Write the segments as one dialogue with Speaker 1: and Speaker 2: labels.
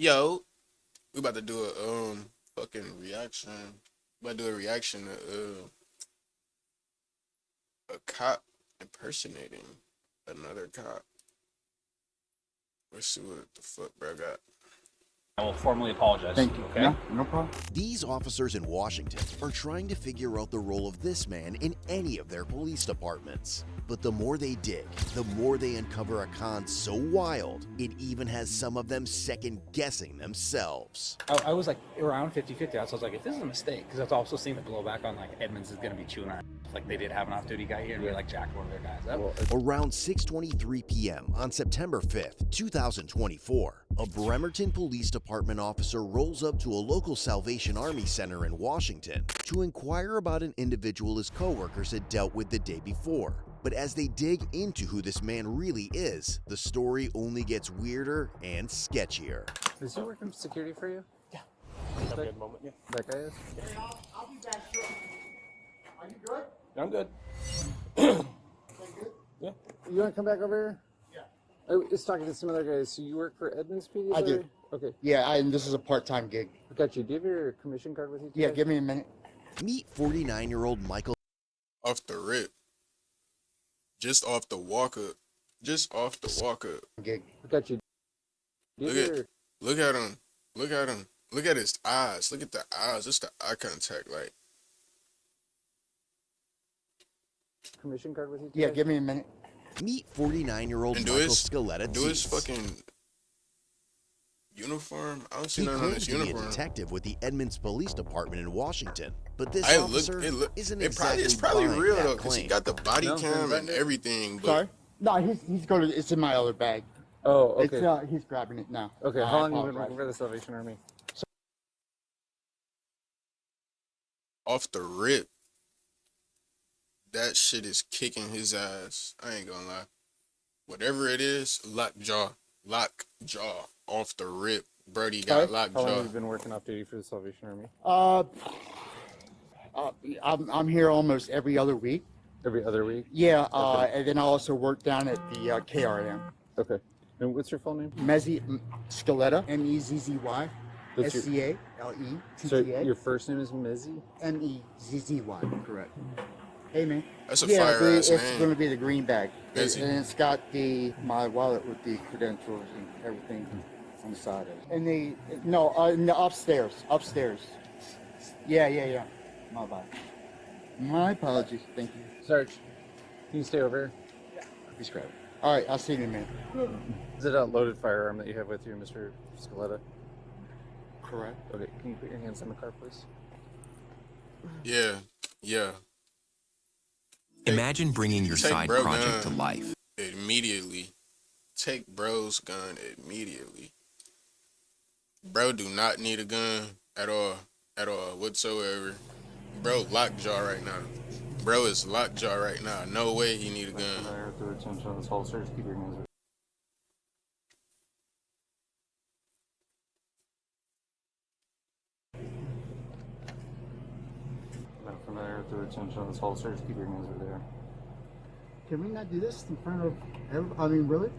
Speaker 1: Yo, we about to do a fucking reaction. We about to do a reaction to a cop impersonating another cop. Let's see what the fuck bro got.
Speaker 2: I will formally apologize.
Speaker 3: Thank you.
Speaker 2: Okay.
Speaker 3: No problem.
Speaker 4: These officers in Washington are trying to figure out the role of this man in any of their police departments. But the more they dig, the more they uncover a con so wild, it even has some of them second guessing themselves.
Speaker 2: I was like around 50-50. I was like, if this is a mistake, because I've also seen the blowback on like Edmonds is going to be chewing our like they did have an off-duty guy here and we like jacked one of their guys up.
Speaker 4: Around 6:23 p.m. on September 5th, 2024, a Bremerton Police Department officer rolls up to a local Salvation Army center in Washington to inquire about an individual his coworkers had dealt with the day before. But as they dig into who this man really is, the story only gets weirder and sketchier.
Speaker 2: Is he working security for you?
Speaker 3: Yeah.
Speaker 2: Have a good moment. Yeah. That guy is?
Speaker 3: I'll be back shortly. Are you good?
Speaker 2: I'm good.
Speaker 3: Good?
Speaker 2: Yeah.
Speaker 5: You want to come back over here?
Speaker 3: Yeah.
Speaker 5: I was talking to some other guys. So you work for Edmonds PD?
Speaker 3: I do.
Speaker 5: Larry? Okay.
Speaker 3: Yeah, and this is a part-time gig.
Speaker 5: I got you. Do you have your commission card with you today?
Speaker 3: Yeah, give me a minute.
Speaker 4: Meet 49-year-old Michael
Speaker 1: Off the rip. Just off the walk up. Just off the walk up.
Speaker 3: Gig.
Speaker 5: I got you. Do you have your
Speaker 1: Look at him. Look at him. Look at his eyes. Look at the eyes. Just the eye contact. Like,
Speaker 5: commission card with you today?
Speaker 3: Yeah, give me a minute.
Speaker 4: Meet 49-year-old
Speaker 1: and
Speaker 4: Michael Scaletta
Speaker 1: do his
Speaker 4: Teets.
Speaker 1: fucking uniform. I don't see
Speaker 4: He
Speaker 1: nothing on
Speaker 4: claims
Speaker 1: his
Speaker 4: to be a
Speaker 1: uniform.
Speaker 4: detective with the Edmonds Police Department in Washington, but this
Speaker 1: I look.
Speaker 4: officer isn't exactly
Speaker 1: It's probably
Speaker 4: buying
Speaker 1: real
Speaker 4: that
Speaker 1: though, cause he
Speaker 4: claim.
Speaker 1: got the body
Speaker 5: No,
Speaker 1: cam
Speaker 5: then
Speaker 1: and
Speaker 5: that-
Speaker 1: everything. But
Speaker 3: Sorry? No, he's going to, it's in my other bag.
Speaker 5: Oh, okay.
Speaker 3: It's, he's grabbing it now.
Speaker 5: Okay.
Speaker 3: I
Speaker 5: How long have you been
Speaker 3: apologize.
Speaker 5: working for the Salvation Army?
Speaker 1: off the rip, that shit is kicking his ass. I ain't gonna lie. Whatever it is, lockjaw, off the rip. Brody got
Speaker 3: Sorry?
Speaker 5: How long have
Speaker 1: lockjaw.
Speaker 5: you been working off duty for the Salvation Army?
Speaker 3: I'm here almost every other week.
Speaker 5: Every other week?
Speaker 3: Yeah,
Speaker 5: Okay.
Speaker 3: and then I also work down at the KRM.
Speaker 5: Okay. And what's your full name?
Speaker 3: Mezzy Scaletta, M-E-Z-Z-Y,
Speaker 5: That's your- So
Speaker 3: S-C-A-L-E-T-T-A,
Speaker 5: your first name is Mezzy?
Speaker 3: M-E-Z-Z-Y, correct. Hey, man.
Speaker 1: That's a
Speaker 3: Yeah,
Speaker 1: fire ass
Speaker 3: it's
Speaker 1: name.
Speaker 3: going to be the green bag.
Speaker 1: Busy.
Speaker 3: And it's got my wallet with the credentials and everything on the side of it. And no, upstairs. Yeah. My bad. My apologies. Thank you.
Speaker 5: Sarge, can you stay over here?
Speaker 3: Please grab it. All right, I'll see you in a minute.
Speaker 5: Is it a loaded firearm that you have with you, Mr. Scaletta?
Speaker 3: Correct.
Speaker 5: Okay, can you put your hands on the car, please?
Speaker 1: Yeah.
Speaker 6: Imagine bringing your
Speaker 1: Take
Speaker 6: side
Speaker 1: bro
Speaker 6: project to
Speaker 1: gun
Speaker 6: life.
Speaker 1: immediately. Take bro's gun immediately. Bro do not need a gun at all whatsoever. Bro lockjaw right now. Bro is lockjaw right now. No way he need a gun.
Speaker 5: The retention of this holster. Keep your hands. Not familiar with the retention of this holster. Keep your hands over there.
Speaker 3: Can we not do this in front of everybody? I mean, really?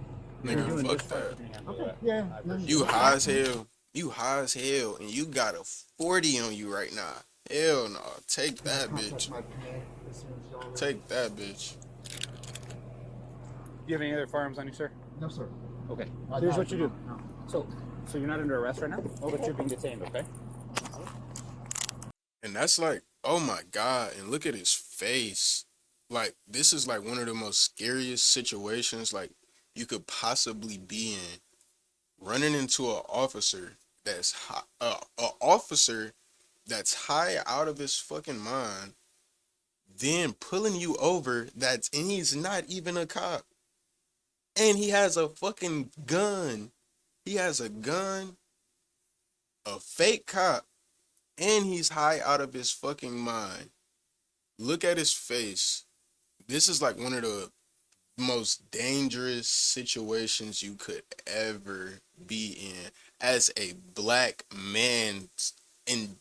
Speaker 1: Nigga, fuck that.
Speaker 3: Okay. Yeah. no,
Speaker 1: You high as hell. You high as hell, and you got a 40 on you right now. Hell no. Take that bitch. Take that bitch.
Speaker 2: Do you have any other firearms on you, sir?
Speaker 3: No, sir.
Speaker 2: Okay.
Speaker 3: I
Speaker 2: Here's
Speaker 3: don't.
Speaker 2: what you do.
Speaker 3: No.
Speaker 2: So you're not under arrest right now, but you're being detained, okay?
Speaker 1: And that's like, oh my God. And look at his face. Like, this is like one of the most scariest situations like you could possibly be in. Running into an officer that's high, officer that's high out of his fucking mind, then pulling you over and he's not even a cop. And he has a fucking gun. He has a gun, a fake cop, and he's high out of his fucking mind. Look at his face. This is like one of the most dangerous situations you could ever be in as a black man. And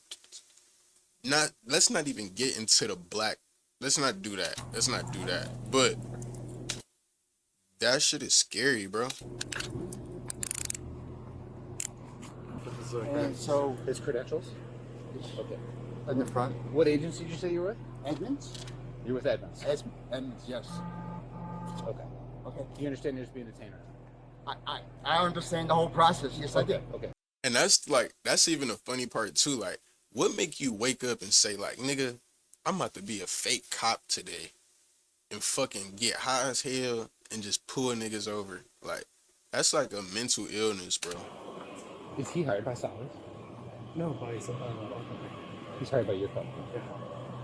Speaker 1: let's not even get into the black. Let's not do that. But that shit is scary, bro.
Speaker 3: And so
Speaker 2: His credentials? Okay.
Speaker 3: in the front,
Speaker 2: What agency did you say you were with?
Speaker 3: Edmonds.
Speaker 2: You're with Edmonds.
Speaker 3: Edmonds, yes.
Speaker 2: Okay.
Speaker 3: Okay.
Speaker 2: You understand you're just being detained?
Speaker 3: I understand the whole process. Yes, I did.
Speaker 2: Okay.
Speaker 1: And that's even the funny part too. Like, what make you wake up and say like, nigga, I'm about to be a fake cop today and fucking get high as hell and just pull niggas over? Like, that's like a mental illness, bro.
Speaker 2: Is he hired by Salaries?
Speaker 6: No, by some
Speaker 2: He's hired by your company.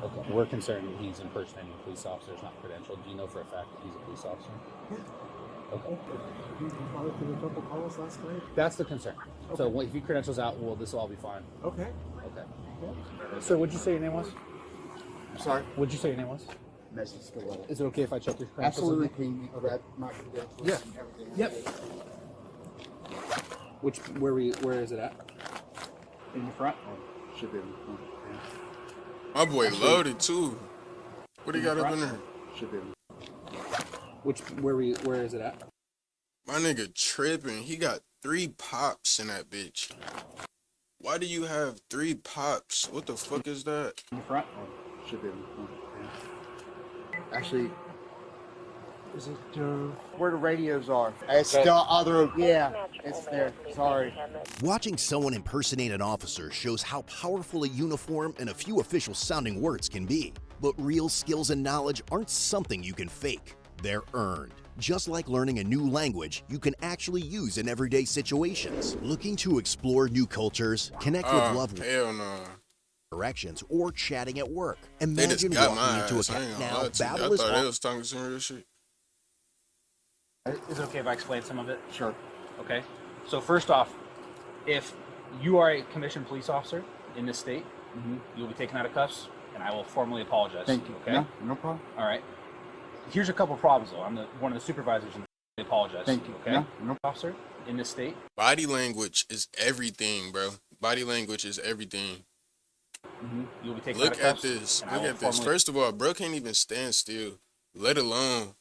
Speaker 2: Okay. We're concerned that he's impersonating a police officer. It's not credentialed. Do you know for a fact that he's a police officer?
Speaker 6: Yeah.
Speaker 2: Okay.
Speaker 6: You followed through a couple calls last night.
Speaker 2: That's the concern. So if he credentials out, well, this will all be fine.
Speaker 6: Okay.
Speaker 2: Okay. Sir, what'd you say your name was?
Speaker 3: I'm sorry.
Speaker 2: What'd you say your name was?
Speaker 3: Message Scaletta.
Speaker 2: Is it okay if I check your credentials?
Speaker 3: Absolutely. Can you grab my credentials
Speaker 2: Yeah.
Speaker 3: and everything?
Speaker 2: Yep. Where is it at? In the front?
Speaker 3: Should be in the front.
Speaker 1: My boy loaded too. What he got up in there?
Speaker 3: Should be in
Speaker 2: Where is it at?
Speaker 1: My nigga tripping. He got 3 pops in that bitch. Why do you have 3 pops? What the fuck is that?
Speaker 2: In the front?
Speaker 3: Should be in the front. Actually, is it where the radios are? It's the other. Yeah, it's there. Sorry.
Speaker 4: Watching someone impersonate an officer shows how powerful a uniform and a few official sounding words can be. But real skills and knowledge aren't something you can fake. They're earned. Just like learning a new language you can actually use in everyday situations. Looking to explore new cultures, connect with loved ones,
Speaker 1: Hell no.
Speaker 4: directions, or chatting at work.
Speaker 1: They just
Speaker 4: Imagine
Speaker 1: got
Speaker 4: walking
Speaker 1: my
Speaker 4: into a
Speaker 1: ass. I ain't gonna
Speaker 4: now
Speaker 1: lie to you.
Speaker 4: battle
Speaker 1: I
Speaker 4: is
Speaker 1: thought they
Speaker 4: on.
Speaker 1: was talking some real shit.
Speaker 2: Is it okay if I explain some of it?
Speaker 3: Sure.
Speaker 2: Okay. So first off, if you are a commissioned police officer in this state, you'll be taken out of cuffs, and I will formally apologize.
Speaker 3: Thank you.
Speaker 2: Okay.
Speaker 3: No problem.
Speaker 2: All right. Here's a couple problems though. I'm one of the supervisors, and I apologize.
Speaker 3: Thank you.
Speaker 2: Okay.
Speaker 3: No.
Speaker 2: Officer in this state.
Speaker 1: Body language is everything, bro. Body language is everything.
Speaker 2: You'll be taken out
Speaker 1: Look
Speaker 2: of
Speaker 1: at
Speaker 2: cuffs.
Speaker 1: this.
Speaker 2: and I
Speaker 1: Look
Speaker 2: will
Speaker 1: at this.
Speaker 2: formally-
Speaker 1: First of all, bro can't even stand still, let alone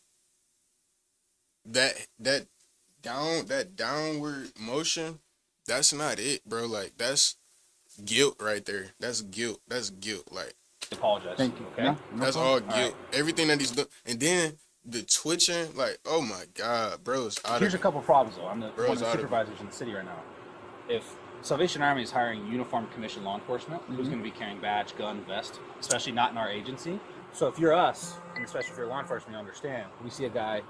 Speaker 1: that downward motion. That's not it, bro. Like, that's guilt right there. That's guilt. Like,
Speaker 2: apologize.
Speaker 3: Thank you.
Speaker 2: Okay.
Speaker 3: No
Speaker 1: that's all
Speaker 3: problem.
Speaker 1: guilt. Everything that he's doing, and then the twitching. Like, oh my god, bro, it's out
Speaker 2: Here's a
Speaker 1: of it.
Speaker 2: couple problems though. I'm one
Speaker 1: Bro's
Speaker 2: of the
Speaker 1: out of it.
Speaker 2: supervisors in the city right now. If Salvation Army is hiring uniformed commissioned law enforcement, who's going to be carrying badge, gun, vest, especially not in our agency. So if you're us, and especially if you're law enforcement, you understand. We see a guy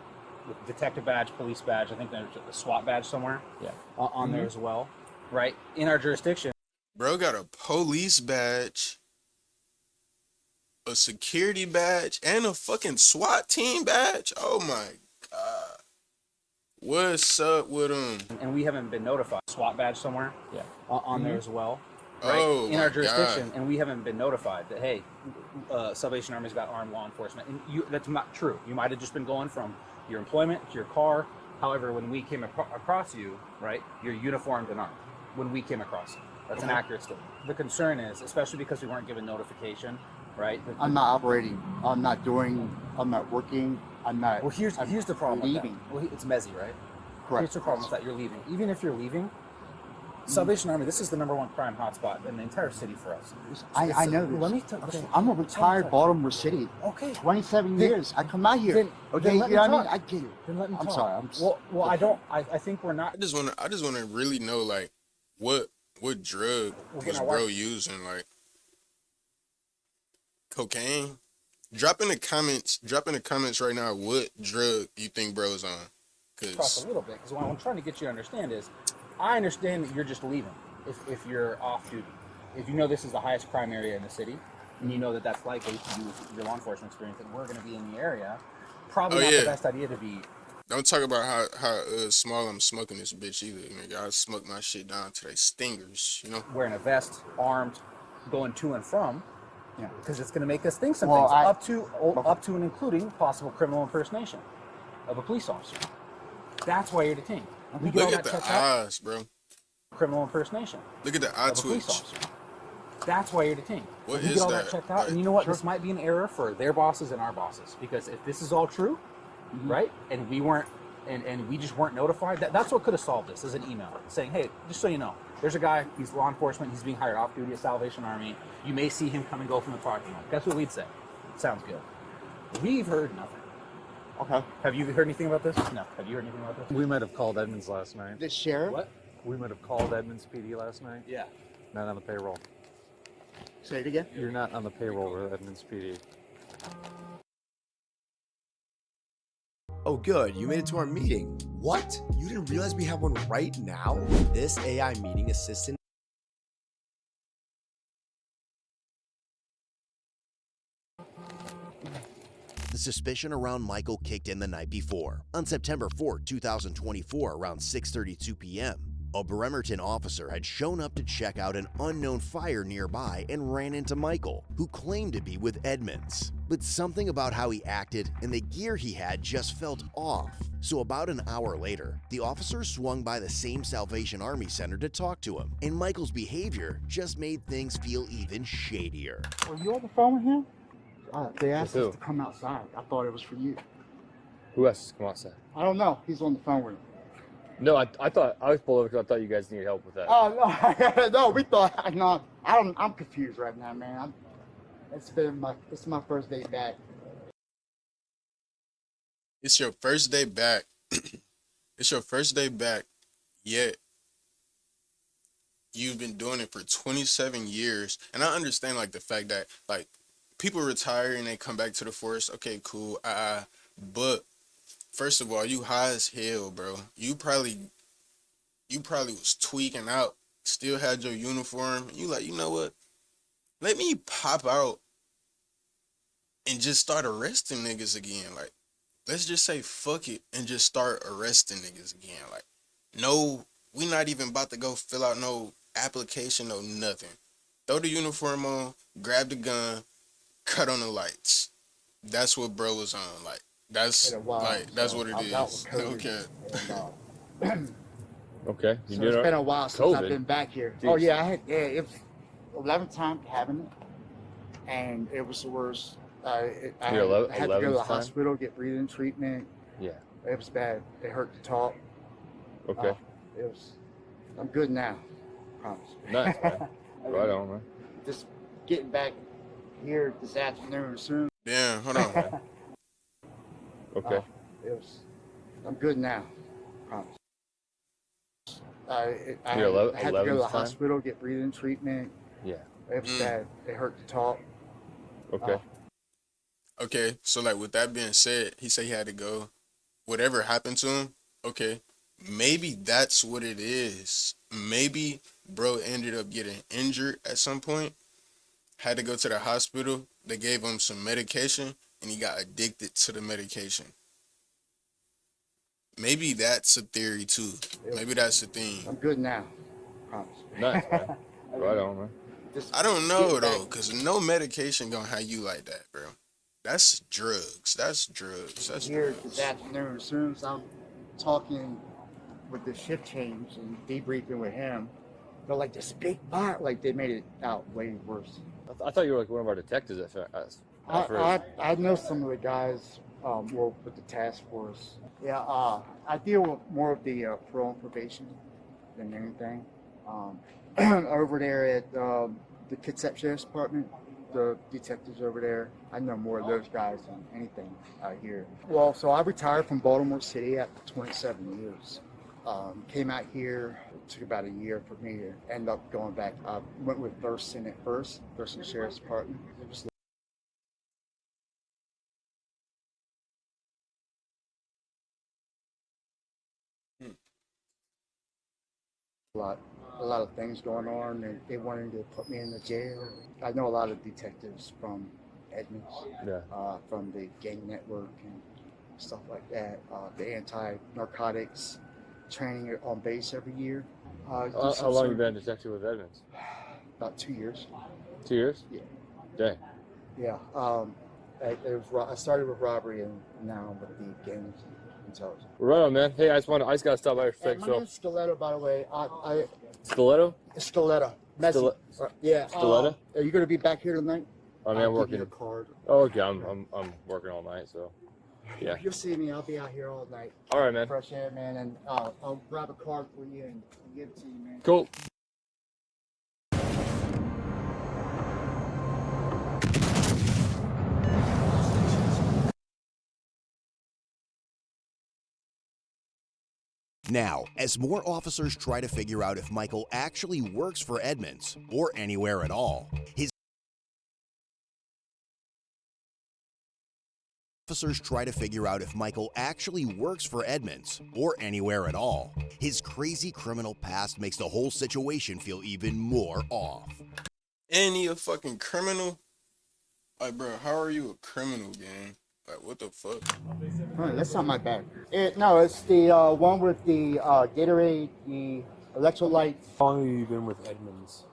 Speaker 2: with detective badge, police badge. I think there's a SWAT badge somewhere. Yeah. On there as well, right? In our jurisdiction.
Speaker 1: Bro got a police badge, a security badge, and a fucking SWAT team badge. Oh my god. What's up with him?
Speaker 2: And we haven't been notified. SWAT badge somewhere. Yeah. On there as well. Right?
Speaker 1: Oh,
Speaker 2: in our
Speaker 1: my
Speaker 2: jurisdiction,
Speaker 1: God.
Speaker 2: and we haven't been notified that hey, Salvation Army's got armed law enforcement. And that's not true. You might have just been going from your employment to your car. However, when we came across you, right, you're uniformed and armed. When we came across you, that's an accurate statement. The concern is, especially because we weren't given notification, right?
Speaker 3: I'm not operating. I'm not working. I'm not.
Speaker 2: Well, here's the problem. With
Speaker 3: leaving.
Speaker 2: that. Well, it's messy, right?
Speaker 3: Correct.
Speaker 2: Here's the problem with that. You're leaving. Even if you're leaving, Salvation Army, this is the #1 crime hotspot in the entire city for us.
Speaker 3: I know this.
Speaker 2: Let me tell
Speaker 3: Okay,
Speaker 2: listen,
Speaker 3: I'm a
Speaker 2: let me
Speaker 3: retired
Speaker 2: tell you.
Speaker 3: Baltimore City.
Speaker 2: Okay.
Speaker 3: 27
Speaker 2: Then-
Speaker 3: years. I come out here.
Speaker 2: then
Speaker 3: Okay,
Speaker 2: let
Speaker 3: you
Speaker 2: me
Speaker 3: know what I mean?
Speaker 2: talk.
Speaker 3: I get it.
Speaker 2: Then let me
Speaker 3: I'm
Speaker 2: talk.
Speaker 3: sorry.
Speaker 2: Well, I don't. I think we're not.
Speaker 1: I just want to really know, like, what drug
Speaker 2: We're
Speaker 1: was
Speaker 2: gonna
Speaker 1: bro
Speaker 2: watch-
Speaker 1: using? Like, cocaine? Drop in the comments right now what drug you think bro's on.
Speaker 2: Cross
Speaker 1: Cause
Speaker 2: a little bit because what I'm trying to get you to understand is, I understand that you're just leaving if you're off duty. If you know this is the highest crime area in the city, and you know that that's likely to do with your law enforcement experience, and we're going to be in the area, probably
Speaker 1: Oh,
Speaker 2: not
Speaker 1: yeah.
Speaker 2: the best idea to be.
Speaker 1: don't talk about how small I'm smoking this bitch either. Nigga, I smoke my shit down to they stingers, you know?
Speaker 2: Wearing a vest, armed, going to and from,
Speaker 3: Yeah.
Speaker 2: because it's going to make us think some
Speaker 3: Well,
Speaker 2: things, up to and including possible criminal impersonation of a police officer. That's why you're detained. We get all
Speaker 1: Look at
Speaker 2: that
Speaker 1: the
Speaker 2: checked out.
Speaker 1: eyes, bro.
Speaker 2: Criminal impersonation
Speaker 1: Look at the eye
Speaker 2: of a police
Speaker 1: twitch.
Speaker 2: officer. That's why you're detained.
Speaker 1: What
Speaker 2: we
Speaker 1: is
Speaker 2: get all
Speaker 1: that?
Speaker 2: that checked out, and you know what? This might be an error for their bosses and our bosses, because if this is all true, right, and we weren't and we just weren't notified, that's what could have solved this, is an email saying, hey, just so you know, there's a guy, he's law enforcement, he's being hired off duty at Salvation Army. You may see him come and go from the parking lot. That's what we'd say. Sounds good. We've heard nothing.
Speaker 3: Okay.
Speaker 2: Have you heard anything about this? No. Have you heard anything about this?
Speaker 5: We might have called Edmonds last night.
Speaker 3: The sheriff?
Speaker 2: What?
Speaker 5: We might have called Edmonds PD last night.
Speaker 2: Yeah.
Speaker 5: Not on the payroll.
Speaker 3: Say it again.
Speaker 5: You're not on the payroll with Edmonds PD.
Speaker 7: Oh, good. You made it to our meeting. What? You didn't realize we have one right now? This AI meeting assistant.
Speaker 4: The suspicion around Michael kicked in the night before. On September 4, 2024, around 6:32 p.m., a Bremerton officer had shown up to check out an unknown fire nearby and ran into Michael, who claimed to be with Edmonds. But something about how he acted and the gear he had just felt off. So about an hour later, the officer swung by the same Salvation Army Center to talk to him, and Michael's behavior just made things feel even shadier.
Speaker 3: Were you on the phone with him? They asked
Speaker 5: With
Speaker 3: us
Speaker 5: who?
Speaker 3: to come outside. I thought it was for you.
Speaker 5: Who else has come outside?
Speaker 3: I don't know. He's on the phone with him.
Speaker 5: No, I thought I was pulled over because I thought you guys needed help with that.
Speaker 3: Oh no, no, we thought. No, I'm confused right now, man. It's my first day back.
Speaker 1: It's your first day back. It's your first day back, yet you've been doing it for 27 years. And I understand like the fact that like people retire and they come back to the force. Okay, cool. But first of all, you high as hell, bro. You probably was tweaking out, still had your uniform. You like, you know what? Let me pop out and just start arresting niggas again. Like, let's just say fuck it and just start arresting niggas again. Like, no, we not even about to go fill out no application or nothing. Throw the uniform on, grab the gun, cut on the lights. That's what bro was on. Like, that's
Speaker 3: Been a while,
Speaker 1: like that's
Speaker 3: so
Speaker 1: what it
Speaker 3: I dealt
Speaker 1: is.
Speaker 3: with COVID.
Speaker 1: Okay.
Speaker 3: And,
Speaker 5: Okay. You
Speaker 3: so
Speaker 5: did
Speaker 3: it's
Speaker 5: it.
Speaker 3: been a while since I've
Speaker 5: COVID?
Speaker 3: been back here.
Speaker 5: Jeez.
Speaker 3: Oh yeah, it was 11th time having it, and it was the worst. I had to go to the
Speaker 5: 11th time?
Speaker 3: hospital, get breathing treatment.
Speaker 5: Yeah.
Speaker 3: It was bad. It hurt to talk.
Speaker 5: Okay.
Speaker 3: It was. I'm good now. Promise.
Speaker 5: Nice, man. Right on, man.
Speaker 3: Just getting back here this afternoon soon.
Speaker 1: Damn, hold on.
Speaker 5: Okay.
Speaker 3: It was. I'm good now. Promise. I
Speaker 5: Your
Speaker 3: had to go to the
Speaker 5: 11th time?
Speaker 3: hospital, get breathing treatment.
Speaker 5: Yeah.
Speaker 3: It was bad. It hurt to talk.
Speaker 5: Okay.
Speaker 1: Okay, so like with that being said, he said he had to go. Whatever happened to him, okay, maybe that's what it is. Maybe bro ended up getting injured at some point, had to go to the hospital. They gave him some medication, and he got addicted to the medication. Maybe that's a theory too. Maybe that's the thing.
Speaker 3: I'm good now. Promise.
Speaker 5: Nice, man. Right on, man.
Speaker 3: Just
Speaker 1: I don't know
Speaker 3: getting
Speaker 1: though,
Speaker 3: back-
Speaker 1: cause no medication gonna have you like that, bro. That's drugs. That's drugs. That's
Speaker 3: Here
Speaker 1: drugs.
Speaker 3: this afternoon, as soon as I'm talking with the shift change and debriefing with him, they're like this big fire. Like they made it out way worse.
Speaker 5: I thought you were like one of our detectives at first.
Speaker 3: I know some of the guys work with the task force. Yeah, I deal with more of the parole and probation than anything. Over there at the Kitsap Sheriff's Department, the detectives over there, I know more of those guys than anything out here. Well, so I retired from Baltimore City after 27 years. Came out here, it took about a year for me to end up going back. I went with Thurston at first, Thurston Sheriff's Department. It was a lot of things going on, and they wanted to put me in the jail. I know a lot of detectives from Edmonds,
Speaker 5: Yeah.
Speaker 3: from the gang network and stuff like that. The anti-narcotics training on base every year.
Speaker 5: How long you been a detective with Edmonds?
Speaker 3: About 2 years.
Speaker 5: 2 years?
Speaker 3: Yeah.
Speaker 5: Dang.
Speaker 3: Yeah. I started with robbery, and now I'm with the gangs intelligence.
Speaker 5: Right on, man. Hey, I just gotta stop by for a
Speaker 3: Hey,
Speaker 5: second.
Speaker 3: my
Speaker 5: So,
Speaker 3: name's Stiletto, by the way.
Speaker 5: Stiletto?
Speaker 3: Stiletto. Messi. Yeah.
Speaker 5: Stiletto?
Speaker 3: Are you going to be back here tonight?
Speaker 5: I mean, I'm
Speaker 3: I'll give
Speaker 5: working.
Speaker 3: you a card.
Speaker 5: Oh, okay. I'm working all night, so.
Speaker 8: Yeah.
Speaker 3: If you'll see me, I'll be out here all night.
Speaker 8: All right, man.
Speaker 3: Fresh air, man, and I'll grab a card for you and give it to you, man.
Speaker 8: Cool.
Speaker 4: Now, as more officers try to figure out if Michael actually works for Edmunds or anywhere at all, his crazy criminal past makes the whole situation feel even more off.
Speaker 1: And he a fucking criminal? Like, bro, how are you a criminal, gang? Like, what the fuck?
Speaker 3: That's not my bag. No, it's the one with the Gatorade, the electrolytes.
Speaker 5: How long have you been with Edmunds?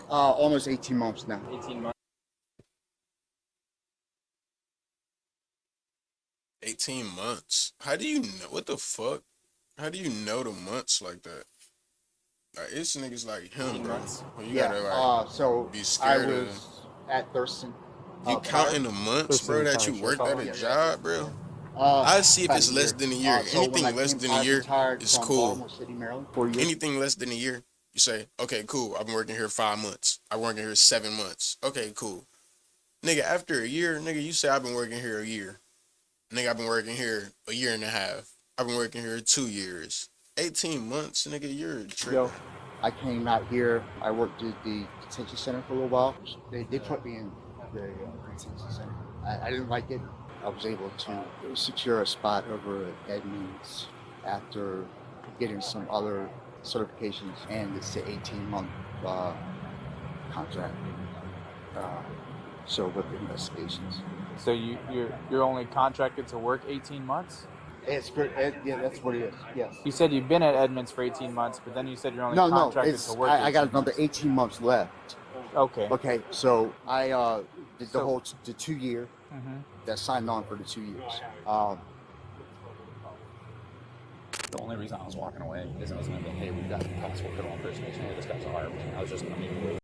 Speaker 3: Almost 18 months now.
Speaker 2: 18 months.
Speaker 1: 18 months. How do you know? What the fuck? How do you know the months like that? Like, it's niggas like him, bro. Well, you gotta, like,
Speaker 3: so
Speaker 1: be
Speaker 3: I
Speaker 1: scared of
Speaker 3: was at Thurston.
Speaker 1: you counting the months, bro, that you worked at a job, bro? I see if it's less than a year. Anything less than a year is cool.
Speaker 3: Baltimore City, Maryland, 4 years.
Speaker 1: Anything less than a year, you say, okay, cool. I've been working here 5 months. I'm working here 7 months. Okay, cool. Nigga, after a year, nigga, you say I've been working here a year. Nigga, I've been working here a year and a half. I've been working here 2 years. 18 months, nigga, you're a trip.
Speaker 3: Yo, I came out here. I worked at the detention center for a little while. They put me in the detention center. I didn't like it. I was able to secure a spot over at Edmunds after getting some other certifications, and it's an 18-month contract. So with investigations.
Speaker 9: So you're only contracted to work 18 months?
Speaker 3: Yeah, that's what it is. Yes.
Speaker 9: You said you've been at Edmunds for 18 months, but then you said you're only contracted to work.
Speaker 3: I got
Speaker 9: 18
Speaker 3: another
Speaker 9: months.
Speaker 3: 18 months left.
Speaker 9: Okay.
Speaker 3: Okay, so I did the 2 year.
Speaker 9: Mhm.
Speaker 3: That signed on for the 2 years.
Speaker 2: The only reason I was walking away is I was going to be, hey, we've got possible criminal impersonation. Hey, this guy's armed. I was just going to leave.